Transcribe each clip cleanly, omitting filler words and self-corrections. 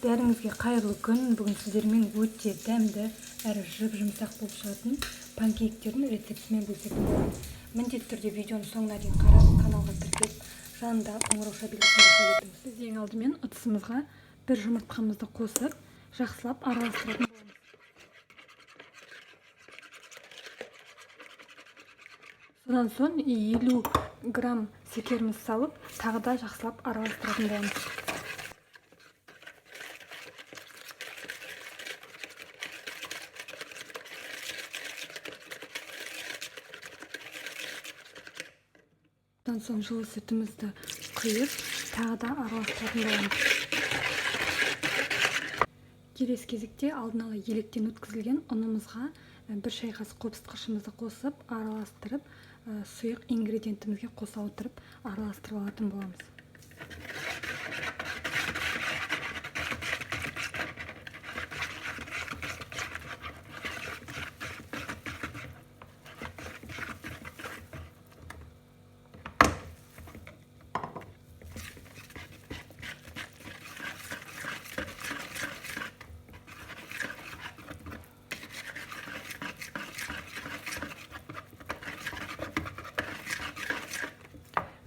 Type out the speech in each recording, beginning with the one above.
Бәріңізге қайырлы күн. Бүгін сіздермен өте дәмді әрі жып-жұмсақ болып шығатын панкейктердің рецептімен бөлісетін боламыз. Міндетті түрде видеоны соңына дейін қарап, каналға тіркеліп, жанында қоңырау белгісін басыңыз. Біз ең алдымен ыдысымызға бір жұмыртқамызды қосып, жақсылап араластыратын боламыз. Содан соң 50 грамм шекеріміз салып, тағы да жақсылап араластыратын боламыз. Содан соң жылы сүтімізді құйып, тағы да араластыратын боламыз. Келесі кезекте алдын ала електен өткізілген ұнымызға бір шай қасық қопсытқышымызды қосып, араластырып, сұйық ингредиентімізге қоса отырып, араластырып алатын боламыз.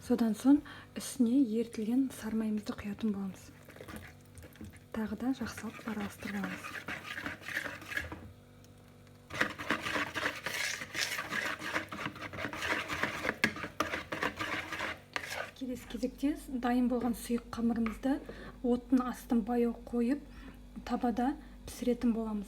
Содан соң үстіне ертілген сармайымызды құятын боламыз. Тағы да жақсылап араластырып аламыз. Келесі кезекте дайын болған сұйық қамырымызды оттың астын баяу қойып, табада пісіретін боламыз.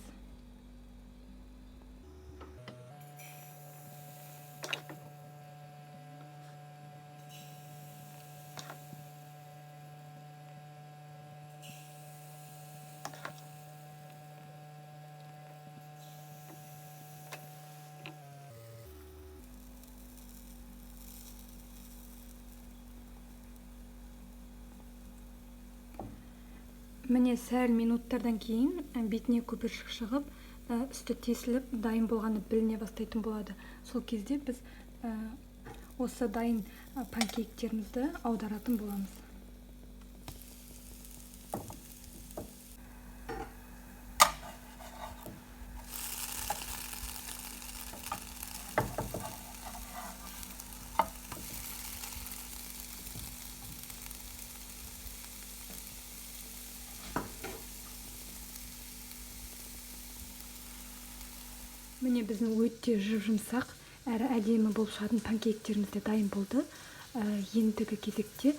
Міне сәл минуттардан кейін бетіне көпіршік шығып, үсті тесіліп, дайын болғаны біліне бастайтын болады. Сол кезде біз осы дайын панкейктерімізді аударатын боламыз. Міне біздің өте жып-жұмсақ әрі әдемі болып шығатын панкейктеріміз де дайын болды. Ендігі кезекте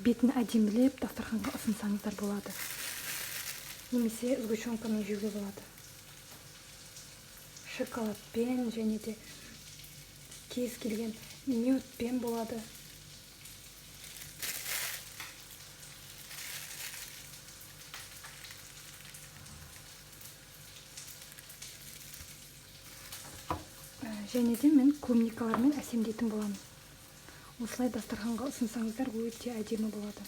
бетін әдемілеп дастарханға ұсынсаңыздар болады. Немесе сгущенкамен жеуге болады. Шоколадпен және де кез келген нютпен болады. Және де мен клубникалармен әсемдейтін боламын. Осылай дастарханға ұсынсаңыздар өте әдемі болады.